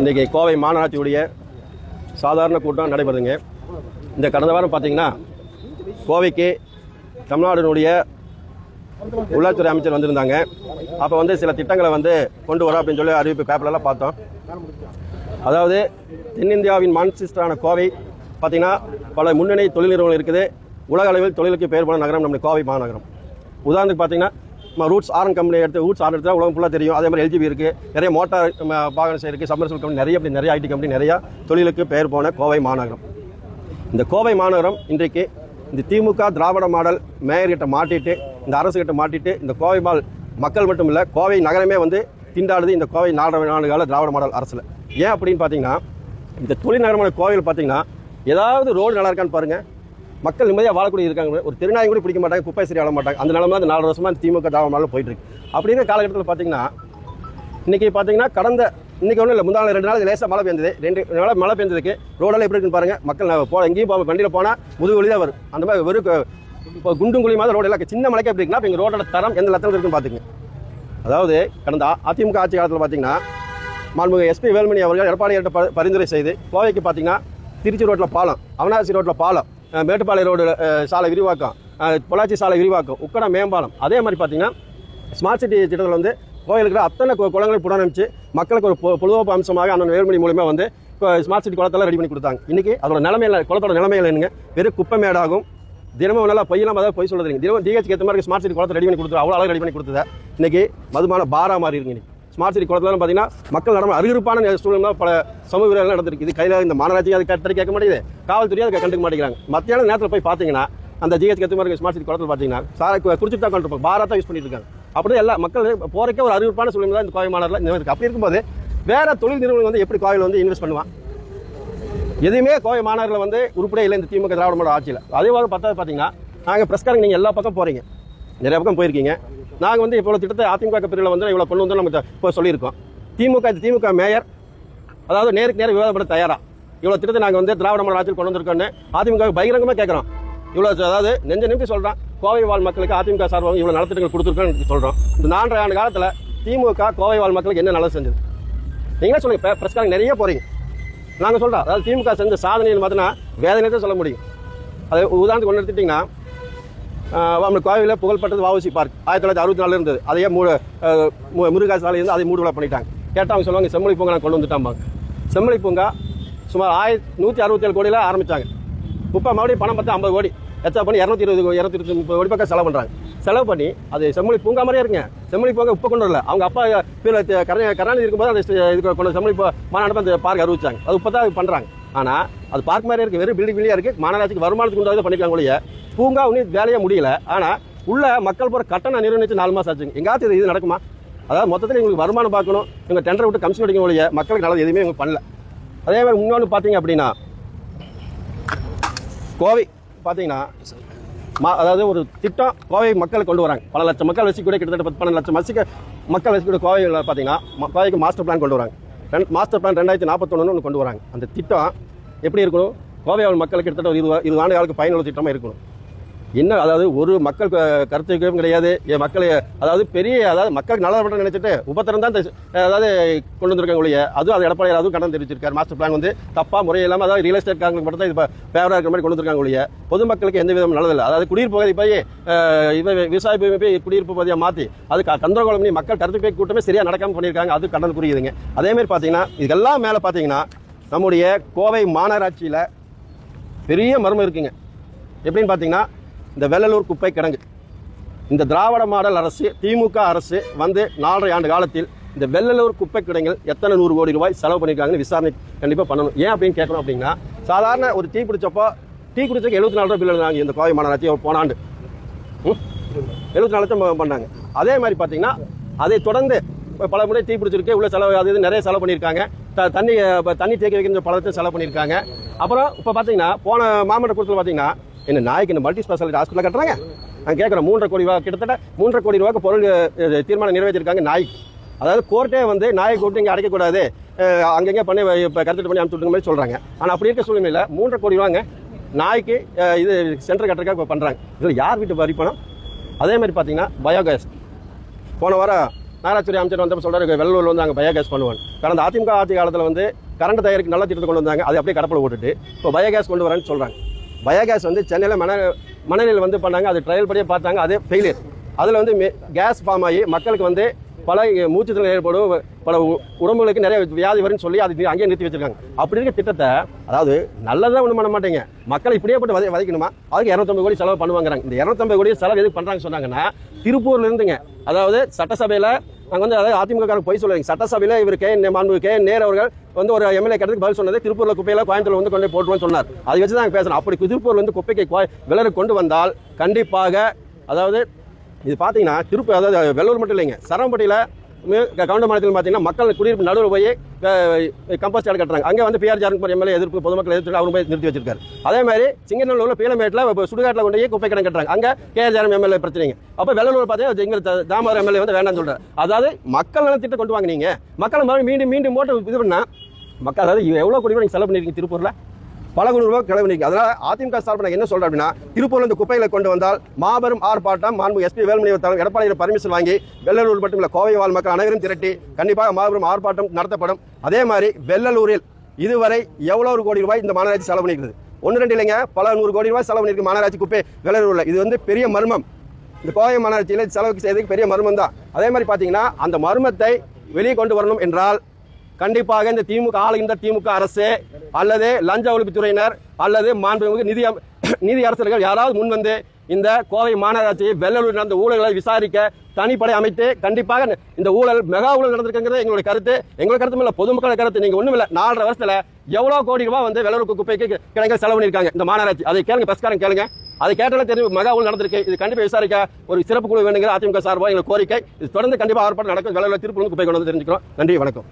இன்றைக்கி கோவை மாநகராட்சியுடைய சாதாரண கூட்டம் நடைபெறுதுங்க. இந்த கடந்த வாரம் பார்த்தீங்கன்னா கோவைக்கு தமிழ்நாடுனுடைய உள்ளாட்சித்துறை அமைச்சர் வந்திருந்தாங்க. அப்போ வந்து சில திட்டங்களை வந்து கொண்டு வரோம் அப்படின்னு சொல்லி அறிவிப்பு பேப்பர்லாம் பார்த்தோம். அதாவது தென்னிந்தியாவின் மான்செஸ்டரான கோவை பார்த்தீங்கன்னா பல முன்னணி தொழில் நிறுவனம் இருக்குது. உலக அளவில் தொழிலுக்கு பெயர் போன நகரம் நம்ம கோவை மாநகரம். உதாரணத்துக்கு பார்த்தீங்கன்னா roots horn company roots horn எடுத்தால் உலகம் ஃபுல்லாக தெரியும். அதே மாதிரி எல்ஜிபி இருக்குது, நிறைய மோட்டார் வாகனம் இருக்குது, சம்மர்சல் கம்பெனி நிறைய ஐடி கம்பெனி நிறையா தொழிலுக்கு பெயர் போன கோவை மாநகரம். இந்த கோவை மாநகரம் இன்றைக்கு இந்த திமுக திராவிட மாடல் மேயர்கிட்ட மாட்டிட்டு, இந்த அரசுகிட்ட மாட்டிட்டு, இந்த கோவை மக்கள் மட்டும் இல்லை கோவை நகரமே வந்து திண்டாடுது இந்த கோவை நாடுகால திராவிட மாடல் அரசில். ஏன் அப்படின்னு பார்த்தீங்கன்னா இந்த தொழில் நகரமான கோவையில் பார்த்தீங்கன்னா ஏதாவது ரோடு நல்லா இருக்கான்னு பாருங்கள். மக்கள் நிம்மதியாக வாழக்கூடிய இருக்காங்க. ஒரு திருநாயம் கூட பிடிக்க மாட்டாங்க, குப்பை சரி ஆள மாட்டாங்க. அந்த நிலமை அந்த 4 வருஷமாக திமுக திராவிட மாடல் போயிட்டு இருக்கு. அப்படிங்கிற காலகட்டத்தில் பார்த்தீங்கன்னா இன்றைக்கி பார்த்தீங்கன்னா இன்றைக்கி ஒன்றும் இல்லை, முந்தாள் 2 நாள் லேசாக மழை பெஞ்சது. 2 நாள் மழை பெஞ்சதுக்கு ரோடெல்லாம் எப்படி இருக்குன்னு பாருங்கள். மக்கள் எங்கேயும் வண்டியில் போனால் முதுகு வழி தான் வரும். அந்த மாதிரி வெறும் இப்போ குண்டும் குழி மாதிரி ரோடு எல்லாம் சின்ன மலைக்கு எப்படி இருக்குன்னா இப்போ ரோடோட தரம் எந்த லட்சத்தில் இருக்குன்னு பார்த்துங்க. அதாவது கடந்த அதிமுக ஆட்சி காலத்தில் பார்த்தீங்கன்னா மாண்புமிகு எஸ்பி வேலுமணி அவர்கள் எடப்பாடியார்ட்ட பரிந்துரை செய்து கோவைக்கு பார்த்தீங்கன்னா திருச்சி ரோட்டில் பாலம், அவனாசி ரோட்டில் பாலம், மேட்டுப்பாளைய ரோடு சாலை விரிவாக்கம், பொள்ளாச்சி சாலை விரிவாக்கம், உக்கடா மேம்பாலம், அதே மாதிரி பார்த்தீங்கன்னா ஸ்மார்ட் சிட்டி திட்டத்தில் வந்து கோயிலுக்கு அத்தனை குளங்களை புனரமைச்சு மக்களுக்கு ஒரு பொழுதுபோக்கு அம்சமாக அண்ணன் வேலுமணி மூலியமாக வந்து ஸ்மார்ட் சிட்டி குளத்தெல்லாம் ரெடி பண்ணி கொடுத்தாங்க. இன்றைக்கி அதோட நிலைமையில் குளத்தோட நிலைமையில் என்னங்க, வெறும் குப்பை மேடாகும். தினமும் நல்லா பொய்யெல்லாம் அதாவது பொய் சொல்லுறீங்க. தினமும் டிஹெச்க்கு ஏற்ற மாதிரி ஸ்மார்ட் சிட்டி குளத்தை ரெடி பண்ணி கொடுத்து அவ்வளோ அளவு ரெடி பண்ணி கொடுத்தது இன்றைக்கி மதுமான பாரா மாதிரி இருக்கு. இன்றைக்கி ஸ்மார்ட் சிட்டி குளத்தில் பார்த்தீங்கன்னா மக்கள் நடமை அருகிருப்பான சூழ்நிலை பல சமூக வீரர்கள் நடந்திருக்கு. இது கையில் இந்த மாநகராட்சி அது கட்டடி கேட்க மாட்டேங்குது, காவல்துறையை அதை கண்டுக்க மாட்டேங்கிறாங்க. மத்தியான நேரத்தில் போய் பார்த்தீங்கன்னா அந்த ஜிஹெச் ஏற்ற மாதிரி ஸ்மார்ட் சிட்டி குளத்தில் பார்த்தீங்கன்னா சாரை குடிச்சுட்டு தான் கொண்டிருப்பாங்க, பாரா தான் யூஸ் பண்ணிட்டு இருக்காங்க. அப்படி எல்லா மக்கள் போறக்கே ஒரு அருகிருப்பான சூழ்நிலை தான் இந்த கோவை மாநகரில் இந்த மாதிரி. அப்படி இருக்கும்போது வேற தொழில் நிறுவனம் வந்து எப்படி கோவையில் வந்து இன்வெஸ்ட் பண்ணுவான்? எதுவுமே கோவை மாநகரில் வந்து உருப்படியே இல்லை இந்த திமுக திராவிட மாடல் ஆட்சியில். அதே மாதிரி பார்த்தீங்கன்னா நாங்கள் பிரஸ்காரங்க நீங்கள் எல்லா பக்கம் போகிறீங்க, நிறைய பக்கம் போயிருக்கீங்க. நாங்கள் வந்து இப்போ திட்டத்தை அதிமுக பிரிவில் வந்து இவ்வளோ கொண்டு வந்து நம்ம இப்போ சொல்லியிருக்கோம். திமுக மேயர் அதாவது நேருக்கு நேரம் விவாதப்பட தயாரா இவ்வளோ திட்டத்தை நாங்கள் வந்து திராவிட மாடல் ஆட்சியில் கொண்டு வந்திருக்கோன்னு அதிமுக பகிரங்கமாக கேட்குறோம். இவ்வளோ அதாவது நெஞ்ச நிமிஷம் சொல்கிறோம், கோவை வாழ் மக்களுக்கு அதிமுக சார்பாக இவ்வளோ நலத்திட்டங்கள் கொடுத்துருக்கோன்னு சொல்கிறோம். இந்த 4.5 ஆண்டு காலத்தில் திமுக கோவை வாழ் மக்களுக்கு என்ன நல்லது செஞ்சது நீங்களே சொல்லுங்கள். பிரஸ்காரங்க நிறைய போகிறீங்க, நாங்கள் சொல்கிறோம். அதாவது திமுக செஞ்ச சாதனைன்னு பார்த்தீங்கன்னா வேதனை தான் சொல்ல முடியும். அது உதாரணத்துக்கு ஒன்று எடுத்துட்டிங்கன்னா கோவையில் புகழ்பெற்றது வஉசி பார்க் 1964 இருந்தது. அதையே முருகா சாலை இருந்து அதை மூடுவிழா பண்ணிட்டாங்க. கேட்டால் அவங்க சொல்லுவாங்க செம்மொழி பூங்கா நான் கொண்டு வந்துட்டாம்பாங்க. செம்மொழி பூங்கா சுமார் 167 கோடியில் ஆரம்பித்தாங்க. இப்போ மறுபடியும் பணம் பார்த்து 50 கோடி எச்சா பண்ணி 230 கோடி பக்கம் செலவு பண்ணுறாங்க. செலவு பண்ணி அது செம்மொழி பூங்கா மாதிரியே இருக்குங்க. செம்மொழி பூங்கா இப்போ கொண்டு வரல, அவங்க அப்பா கருணாநிதி இருக்கும்போது அந்த இதுக்கு கொண்டு செம்மொழி மாநாடு அந்த பார்க் அறிவிச்சாங்க. அது இப்போ தான் பண்ணுறாங்க. ஆனால் அது பார்க் மாதிரியே இருக்குது, வெறும் பில்டிங்லேயே இருக்குது. மாநகராட்சிக்கு வருமானத்துக்கு உண்டாக பண்ணிக்கலாம் ஒழிய பூங்கா ஒன்றும் வேலையே முடியல. ஆனால் உள்ள மக்கள் போகிற கட்டணம் நிர்ணயிச்சு 4 மாதம் ஆச்சுங்க. எங்காச்சும் இது நடக்குமா? அதாவது மொத்தத்தில் உங்களுக்கு வருமானம் பார்க்கணும், இவங்க டெண்டரை விட்டு கமிஷன் அடிக்க ஒழிய மக்களுக்கு நல்லது எதுவுமே இவங்க பண்ணல. அதே மாதிரி இன்னொன்று பார்த்தீங்க அப்படின்னா கோவை பார்த்தீங்கன்னா அதாவது ஒரு திட்டம் கோவை மக்கள் கொண்டு வராங்க. பல லட்சம் மக்கள் வச்சுக்கூட கிட்டத்தட்ட 12 லட்சம் மக்கள் வச்சுக்கூட கோவையில் பார்த்தீங்கன்னா கோவைக்கு மாஸ்டர் பிளான் கொண்டு வராங்க. மாஸ்டர் பிளான் 2041 ஒன்று கொண்டு வராங்க. அந்த திட்டம் எப்படி இருக்கணும்? கோவை மக்களுக்கு கிட்டத்தட்ட ஒரு 20 ஆண்டு காலத்துக்கு பயனுள்ள திட்டமாக இருக்கணும். என்ன அதாவது ஒரு மக்கள் கருத்துக்கும் கிடையாது. மக்கள் அதாவது மக்களுக்கு நல்ல நினைச்சிட்டு உபத்திரம் தான் அதாவது கொண்டு வந்திருக்காங்க ஒழிய அதுவும் அது எடப்பாடி அதுவும் கடன் தெரிவிச்சிருக்காரு. மாஸ்டர் பிளான் வந்து தப்பாக முறையில் இல்லாமல் அதாவது ரியல் எஸ்டேட் காரங்களுக்கு மட்டும் தான் இது ஃபேவராக இருக்கிற மாதிரி கொண்டு வந்திருக்காங்க ஒழிய பொதுமக்களுக்கு எந்த விதமும் நல்லதில்லை. அதாவது குடியிருப்பு பகுதி போய் விவசாய பூமி போய் குடியிருப்பு பகுதியாக மாற்றி அது கந்தரகோலம் பண்ணி மக்கள் கருத்து போய் கூட்டமே சரியாக நடக்காமல் பண்ணியிருக்காங்க. அது கடன் புரியுதுங்க. அதேமாதிரி பார்த்தீங்கன்னா இதெல்லாம் மேலே பார்த்தீங்கன்னா நம்முடைய கோவை மாநகராட்சியில் பெரிய மர்மம் இருக்குங்க. எப்படின்னு பார்த்தீங்கன்னா இந்த வெள்ளலூர் குப்பை கிடங்கு, இந்த திராவிட மாடல் அரசு திமுக அரசு வந்து 4.5 ஆண்டு காலத்தில் இந்த வெள்ளலூர் குப்பை கிடங்கில் எத்தனை 100 கோடி ரூபாய் செலவு பண்ணியிருக்காங்கன்னு விசாரணை கண்டிப்பாக பண்ணணும். ஏன் அப்படின்னு கேட்கணும் அப்படின்னா சாதாரண ஒரு டீ குடிச்சப்போ டீ குடிச்சக்கு 74 ரூபாய் பில் எழுதுனாங்க இந்த கோவை மாநகராட்சி போன ஆண்டு 74 லட்சம் பண்ணாங்க. அதே மாதிரி பார்த்தீங்கன்னா அதை தொடர்ந்து பல முறை டீ பிடிச்சிருக்கு, உள்ள செலவு அது இது நிறைய செலவு பண்ணியிருக்காங்க. தண்ணி தேக்கி வைக்கிற பலத்தை செலவு பண்ணியிருக்காங்க. அப்புறம் இப்போ பார்த்தீங்கன்னா போன மாமன்ற கூட்டத்தில் பார்த்தீங்கன்னா என்ன நாய்க்கு இந்த மல்டி ஸ்பெஷாலிட்டி ஹாஸ்பிட்டல் கட்டுறாங்க. நாங்கள் கேட்குறோம் 3.5 கோடி ரூபா கிட்டத்தட்ட 3.5 கோடி ரூபாய்க்கு பொருள் தீர்மானம் நிறைவேற்றிருக்காங்க நாய்க்கு. அதாவது கோர்ட்டே வந்து நாயை கூப்பிட்டு இங்கே அடைக்கக்கூடாது, அங்கங்கே பண்ணி இப்போ கருத்து பண்ணி அனுப்பிச்சு விட்டுங்க மாதிரி சொல்கிறாங்க. ஆனால் அப்படி இருக்க சூழ்நிலையில் 3.5 கோடி ரூபாங்க நாய்க்கு இது சென்டர் கட்டுறதுக்காக இப்போ பண்ணுறாங்க. இதில் யார் வீட்டு வரி பணம்? அதே மாதிரி பார்த்தீங்கன்னா பயோகேஸ் போன வாரம் நகராட்சி அமைச்சர் வந்து சொல்றாரு வெள்ளூர்ல வந்து அங்கே பயோகேஸ் பண்ணுவாங்க. கடந்த அதிமுக ஆட்சி காலத்தில் வந்து கரண்ட் தயாரிக்க நல்ல திட்டத்தை கொண்டு வந்தாங்க, அதை அப்படியே கடப்பில் போட்டுட்டு இப்போ பயோகேஸ் கொண்டு வரேன்னு சொல்றாங்க. பயோகேஸ் வந்து சென்னையில் மணலில் வந்து பண்ணாங்க, அது ட்ரையல் படியே பார்த்தாங்க, அது ஃபெயிலியர். அதில் வந்து கேஸ் ஃபார்ம் ஆகி மக்களுக்கு வந்து பல மூச்சுத்திறன் ஏற்படும், பல உடம்புகளுக்கு நிறைய வியாதி வரும்னு சொல்லி அது அங்கேயே நிறுத்தி வச்சிருக்காங்க. அப்படி இருக்க திட்டத்தை அதாவது நல்லதாக ஒன்றும் பண்ண மாட்டேங்க, மக்களை இப்படியே போட்டு வதைக்கணுமா? அதுக்கு 250 கோடி செலவு பண்ணுவாங்கிறாங்க. இந்த 250 கோடி செலவு எதுக்கு பண்ணுறாங்க சொன்னாங்கன்னா, திருப்பூர்ல இருந்துங்க, அதாவது சட்டசபையில் நாங்கள் வந்து அதாவது அதிமுக போய் சொல்லுவாங்க, சட்டசபையில் இவர் மாண்பு நேர் அவர்கள் வந்து ஒரு எம்எல்ஏ கேட்டதுக்கு பதில் சொன்னது திருப்பூர்ல குப்பையில கோயம்புத்தூர்ல வந்து கொண்டு போட்டுருவோம்னு சொன்னார். அதை வச்சு தான் பேசுறோம். அப்படி திருப்பூர்ல வந்து குப்பைக்கு விலரு கொண்டு வந்தால் கண்டிப்பாக, அதாவது இது பார்த்தீங்கன்னா திருப்பூர் அதாவது வெள்ளூர் மட்டும் இல்லைங்க, சரவம்பட்டியில் கவுண்ட மாநிலத்தில் பார்த்தீங்கன்னா மக்கள் குடியிருப்பு நடுவில் போய் கம்போஸ்ட் யார்டு கட்டுறாங்க. அங்கே வந்து பிஆர் ஜாரன்பூர் எம்எல்ஏ எதிர்ப்பு பொதுமக்கள் எதிர்த்து அவர் போய் நிறுத்தி வச்சிருக்காரு. அதே மாதிரி சிங்கநல்லூரில் பீலமேட்டில் சுடுகாட்டில் கொண்டு போய் குப்பை கிடங்கு கட்டுறாங்க. அங்கே கேஆர் ஜாரம் எம்எல்ஏ பிரச்சனைங்க. அப்போ வெள்ளலூர் பார்த்தீங்கன்னா எங்கள் தாமரை எம்எல்ஏ வந்து வேண்டாம்னு சொல்றாரு. அதாவது மக்கள் நலத்திட்ட கொண்டு வாங்க, நீங்க மக்களை மீண்டும் போட்டு இது பண்ணா மக்கள், அதாவது எவ்வளோ கோடி ரூபாய் செலவு பண்ணிருக்கீங்க திருப்பூரில், பல கோடி ரூபாய் செலவு பண்ணிருக்கு. அதனால அதிமுக சார்பில் என்ன சொல்றேன் அப்படின்னா, திருப்பூர்ல இந்த குப்பைகளை கொண்டு வந்தால் மாபெரும் ஆர்ப்பாட்டம், மாண்பு எஸ்பி வேலுமணி எடப்பாடி பர்மிஷன் வாங்கி வெள்ளலூர் மட்டும் இல்ல கோவை வாழ் மக்கள் அனைவரும் திரட்டி கண்டிப்பாக மாபெரும் ஆர்ப்பாட்டம் நடத்தப்படும். அதே மாதிரி வெள்ளலூரில் இதுவரை எவ்வளவு கோடி ரூபாய் இந்த மாநகராட்சி செலவு பண்ணிருக்குது? 1-2 இல்லைங்க, பல 100 கோடி ரூபாய் செலவு பண்ணிருக்கு மாநகராட்சி குப்பை வெள்ளலூர்ல. இது வந்து பெரிய மர்மம். இந்த கோவை மாநகராட்சியில் செலவு செய்யறதுக்கு பெரிய மர்மம் தான். அதே மாதிரி பாத்தீங்கன்னா அந்த மர்மத்தை வெளியே கொண்டு வரணும் என்றால் கண்டிப்பாக இந்த திமுக ஆளுகின்ற திமுக அரசு அல்லது லஞ்ச ஒழிப்புத்துறையினர் அல்லது மாண்புமிகு நீதி அரசர்கள் யாராவது முன் வந்து இந்த கோவை மாநகராட்சி வெள்ளலூர் நடந்த ஊழல்களை விசாரிக்க தனிப்படை அமைத்து கண்டிப்பாக இந்த ஊழல் மெகா ஊழல் நடந்திருக்கிறது எங்களுடைய கருத்து. எங்களுடைய கருத்து இல்ல, பொதுமக்கள் கருத்து. நீங்க ஒண்ணும் இல்ல, 4.5 வருஷத்துல எவ்வளவு கோடி ரூபாய் வந்து வெள்ளலூர் குப்பைக்கு கிடங்க செலவு பண்ணிருக்காங்க இந்த மாநகராட்சி. அதை கேளுங்க, பிரஸ்காரம் கேளுங்க. அதை கேட்டாலே தெரியும் மெகா ஊழல் நடந்திருக்கு. இது கண்டிப்பா விசாரிக்க ஒரு சிறப்பு குழு வேணுங்கிற அதிமுக சார்பாக எங்களுக்கு கோரிக்கை. இது தொடர்ந்து கண்டிப்பா ஆர்ப்பாட்டம் நடக்கும். வெள்ளலூர் திருப்பூர் குப்பை கொண்டு வந்து தெரிஞ்சுக்கிறோம். நன்றி, வணக்கம்.